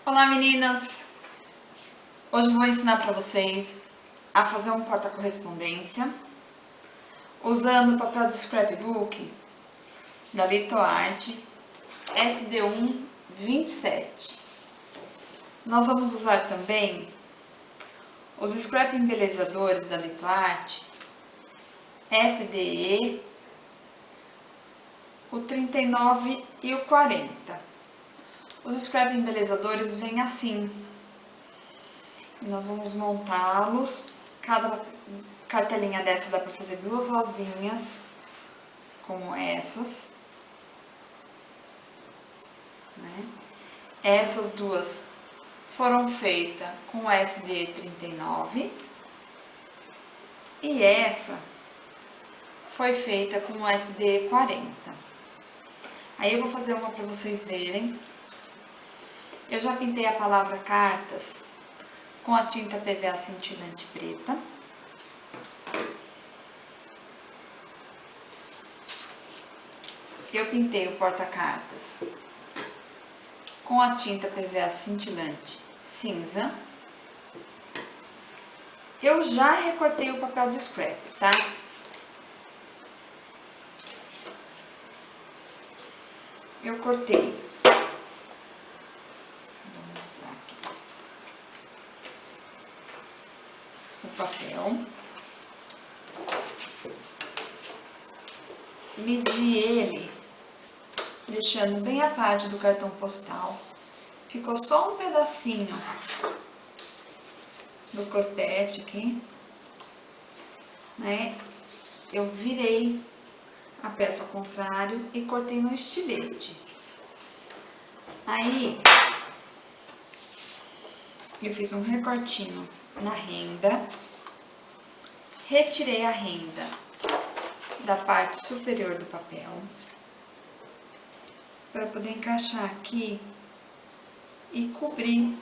Olá meninas! Hoje eu vou ensinar para vocês a fazer um porta-correspondência usando o papel de scrapbook da Litoarte SD1 27. Nós vamos usar também os scrap embelezadores da Litoarte SDE, o 39 e o 40. Os scrap embelezadores vêm assim. Nós vamos montá-los. Cada cartelinha dessa dá para fazer duas rosinhas, como essas, né? Essas duas foram feitas com o SDE 39 e essa foi feita com o SDE 40. Aí eu vou fazer uma para vocês verem. Eu já pintei a palavra cartas com a tinta PVA cintilante preta. Eu pintei o porta-cartas com a tinta PVA cintilante cinza. Eu já recortei o papel de scrap, tá? Eu cortei. Vou mostrar aqui o papel. Medi ele, deixando bem a parte do cartão postal. Ficou só um pedacinho do corpete aqui, né? Eu virei a peça ao contrário e cortei no estilete. Aí, eu fiz um recortinho na renda, retirei a renda da parte superior do papel, para poder encaixar aqui e cobrir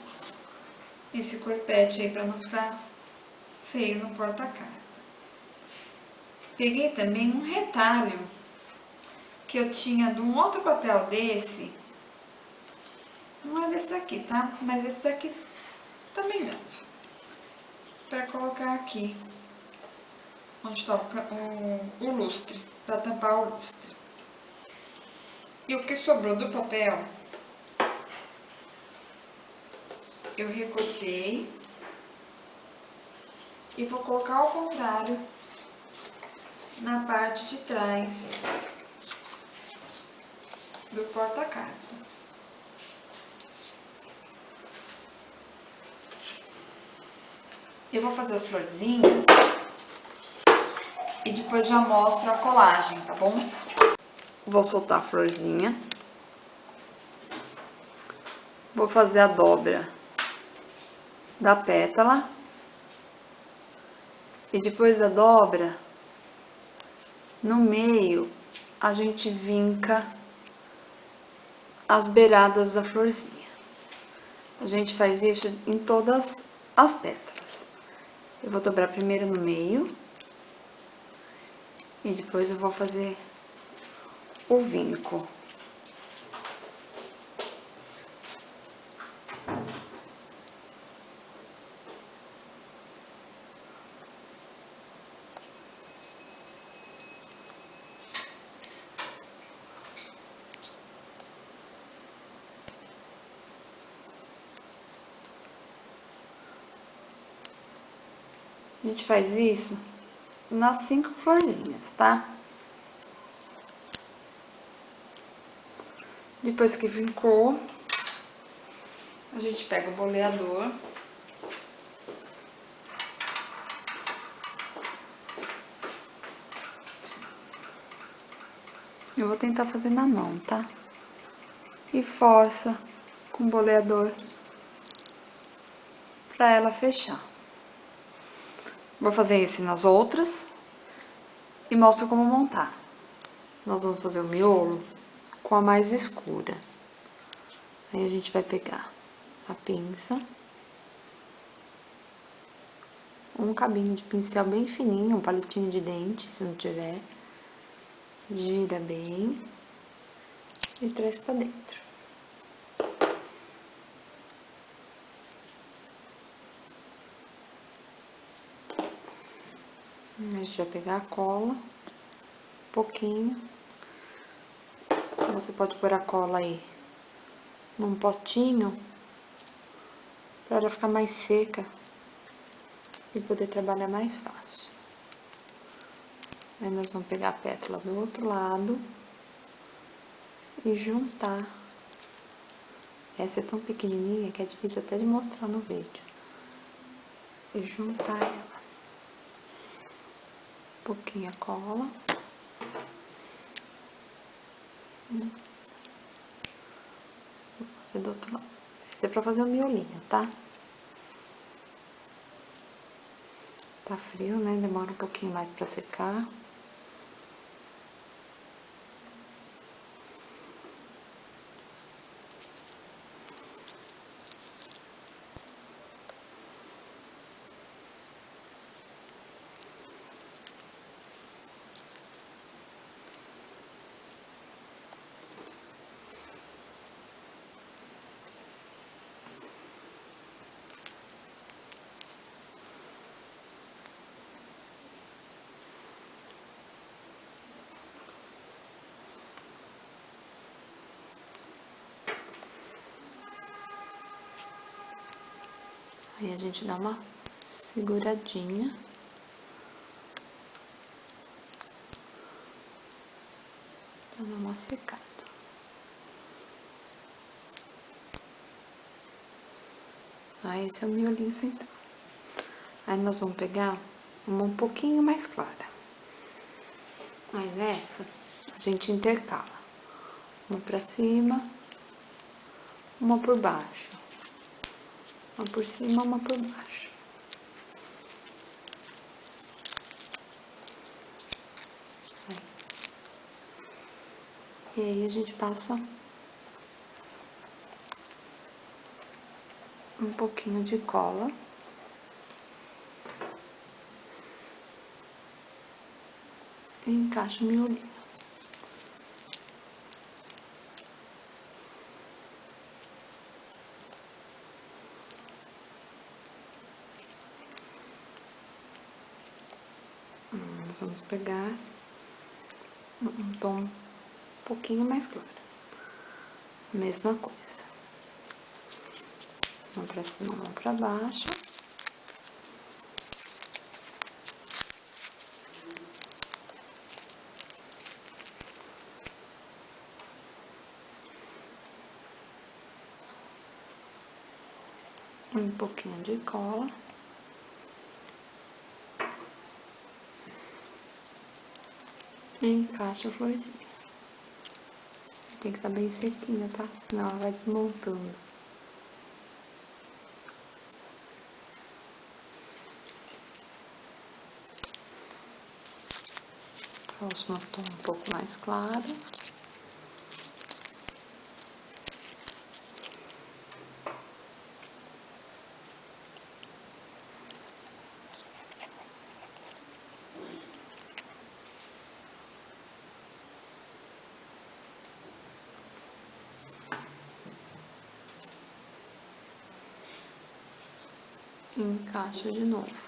esse corpete aí, para não ficar feio no porta-carta. Peguei também um retalho que eu tinha de um outro papel desse, não é desse daqui, tá? Mas esse daqui também dá para colocar aqui, onde está o lustre, para tampar o lustre. E o que sobrou do papel, eu recortei e vou colocar ao contrário na parte de trás do porta-carta. Eu vou fazer as florzinhas e depois já mostro a colagem, tá bom? Vou soltar a florzinha. Vou fazer a dobra da pétala. E depois da dobra, no meio, a gente vinca as beiradas da florzinha. A gente faz isso em todas as pétalas. Eu vou dobrar primeiro no meio. E depois eu vou fazer o vinco. A gente faz isso nas 5 florzinhas, tá? Depois que vincou, a gente pega o boleador. Eu vou tentar fazer na mão, tá? E força com o boleador pra ela fechar. Vou fazer esse nas outras e mostro como montar. Nós vamos fazer o miolo com a mais escura. Aí a gente vai pegar a pinça, um cabinho de pincel bem fininho, um palitinho de dente, se não tiver. Gira bem e traz pra dentro. A gente vai pegar a cola, um pouquinho. Você pode pôr a cola aí num potinho, para ela ficar mais seca e poder trabalhar mais fácil. Aí nós vamos pegar a pétala do outro lado e juntar. Essa é tão pequenininha que é difícil até de mostrar no vídeo. E juntar ela. Um pouquinho a cola. Vou fazer do outro lado. Isso é pra fazer um miolinho, tá? Tá frio, né? Demora um pouquinho mais pra secar. Aí a gente dá uma seguradinha. Pra dar uma secada. Aí esse é o miolinho central. Aí nós vamos pegar uma um pouquinho mais clara. Aí nessa, a gente intercala. Uma pra cima, uma por baixo. Uma por cima, uma por baixo. Aí. E aí a gente passa um pouquinho de cola. E encaixa o miolinho. Nós vamos pegar um tom um pouquinho mais claro. Mesma coisa. Mão pra cima, mão pra baixo. Um pouquinho de cola. E encaixa a florzinha. Tem que estar bem sequinha, tá? Senão ela vai desmontando. Próximo tom um pouco mais claro. Encaixa de novo.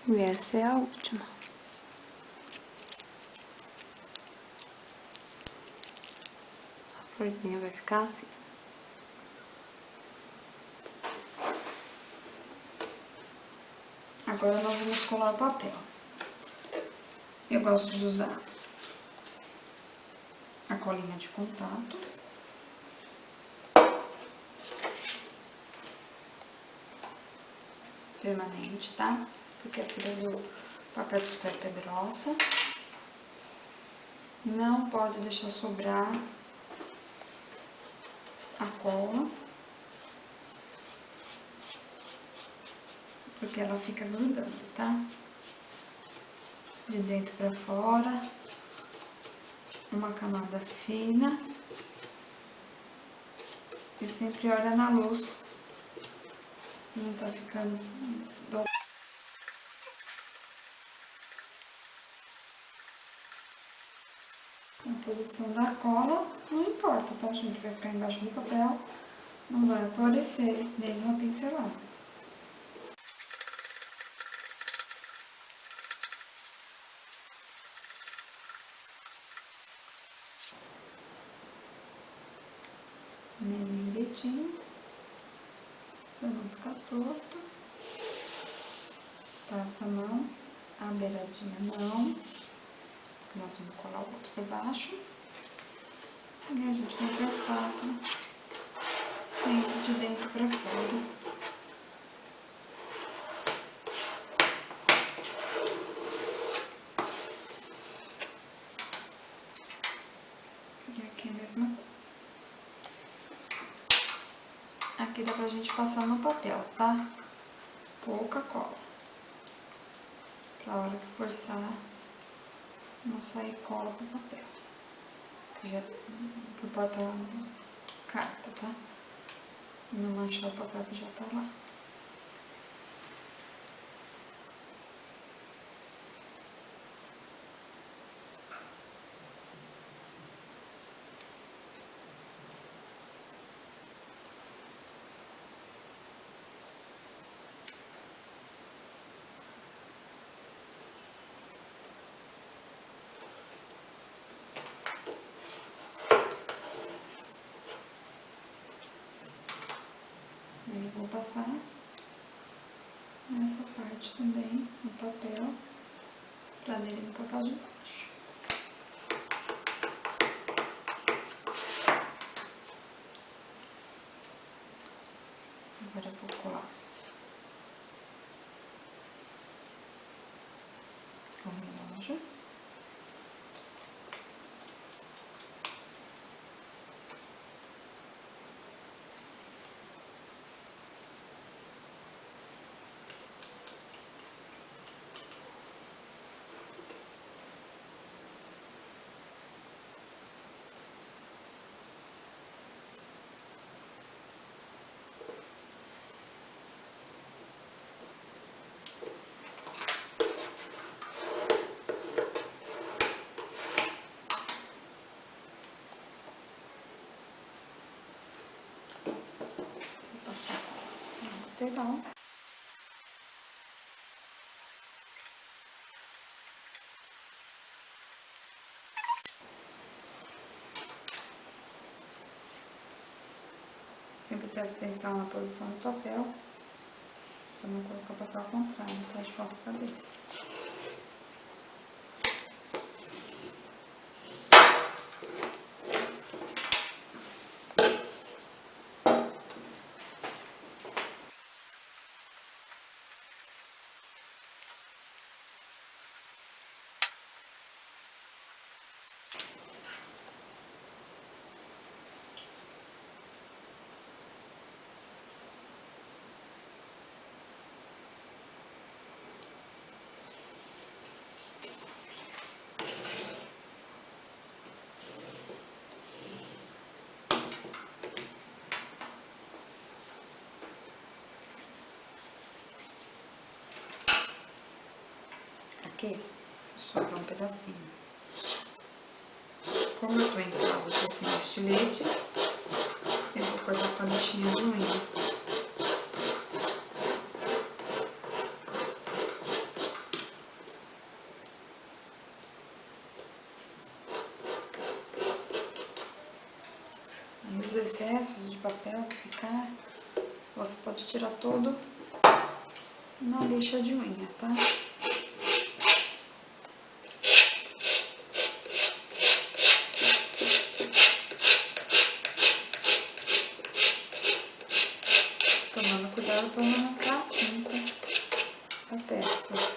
E essa é a última. A florzinha vai ficar assim. Agora nós vamos colar o papel. Eu gosto de usar a colinha de contato. Permanente, tá? Porque a fibra do papel de scrap é grossa. Não pode deixar sobrar a cola, porque ela fica grudando, tá? De dentro pra fora, uma camada fina E sempre olha na luz, se não tá ficando dobrado. A posição da cola não importa, tá, gente? Vai ficar embaixo do papel, não vai aparecer nele uma pincelada. Nele direitinho, pra não ficar torto. Passa a mão, a beiradinha não. Nós vamos colar o outro por baixo. E a gente vem com a espátula, sempre de dentro pra fora. E aqui a mesma coisa. Aqui dá pra gente passar no papel, tá? Pouca cola. Pra hora que forçar, não sair cola pro papel. Já pro porta-carta, tá? Não manchar o papel que já tá lá. Aí eu vou passar nessa parte também, no papel, pra aderir no papel de baixo. Agora eu vou colar o relógio. Lateral. Sempre presta atenção na posição do papel, para não colocar o papel ao contrário, tá? De ponta cabeça. Aqui, sobra um pedacinho. Como eu tô em casa, tô sem estilete, eu vou cortar com a lixinha de unha. Aí os excessos de papel que ficar, você pode tirar todo na lixa de unha, tá? Tomando cuidado para não arrancar a tinta da peça.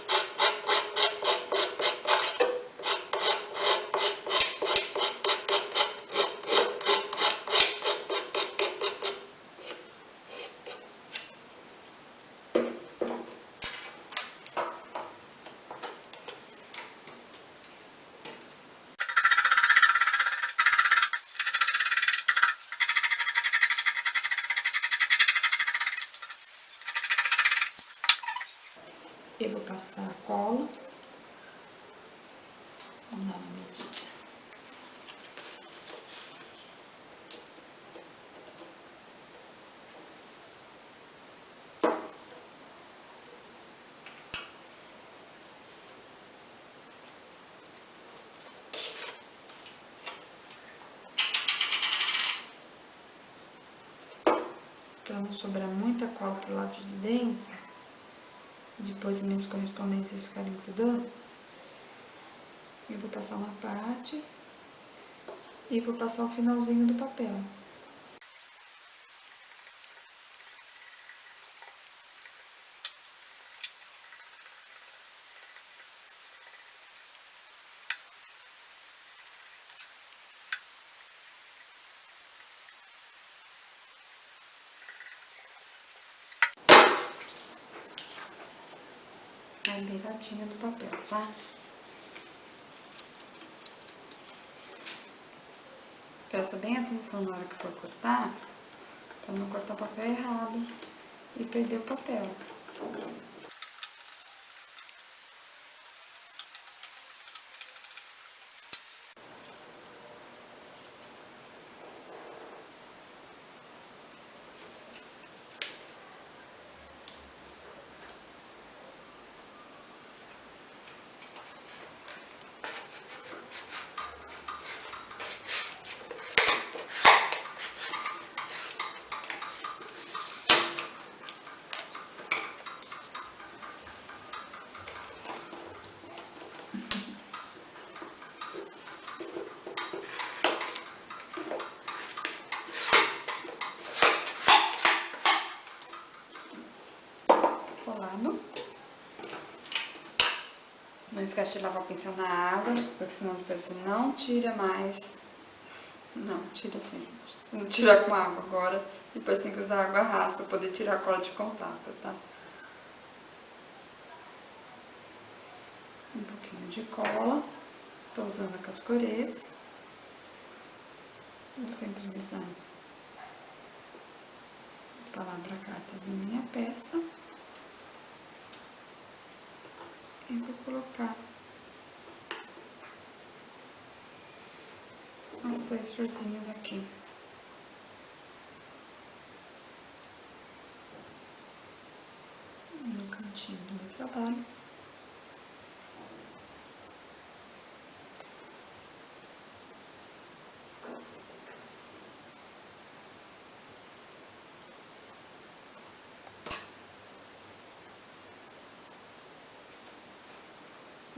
Eu vou passar a cola. Vamos dar uma medida. Para não sobrar muita cola pro lado de dentro, depois as minhas correspondências ficarem por dentro, eu vou passar uma parte e vou passar o finalzinho do papel. A beiradinha do papel, tá? Presta bem atenção na hora que for cortar, pra não cortar o papel errado e perder o papel. Colado. Não esquece de lavar o pincel na água, porque senão depois você não tira mais. Não, tira assim, gente. Se não tirar com água agora, depois tem que usar água rasa para poder tirar a cola de contato, tá? Um pouquinho de cola. Tô usando a Cascorês. Vou sempre usar palavra-cartas na minha peça. E vou colocar as 3 florzinhas aqui. No cantinho do trabalho.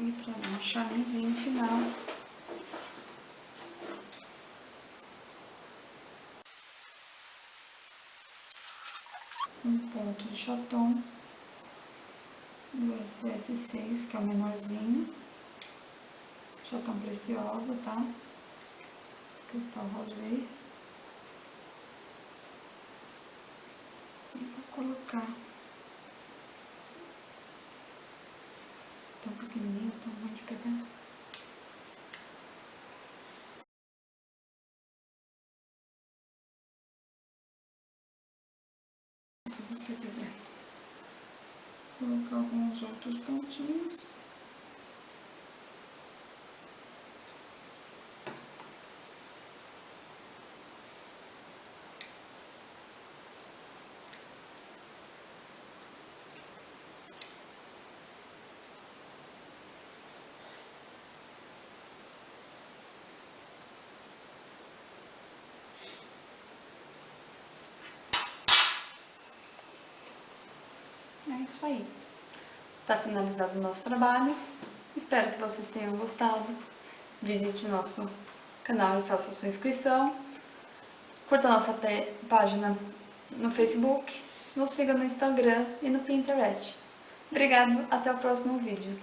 E para dar um charmezinho final. Um ponto de chaton do SS6, que é o menorzinho. Chaton Preciosa, tá? Cristal rosé. E vou colocar. Tão pequenininho, tão ruim de pegar. Se você quiser colocar alguns outros pontinhos. É isso aí. Tá finalizado o nosso trabalho. Espero que vocês tenham gostado. Visite o nosso canal e faça sua inscrição. Curta a nossa página no Facebook. Nos siga no Instagram e no Pinterest. Obrigado, até o próximo vídeo.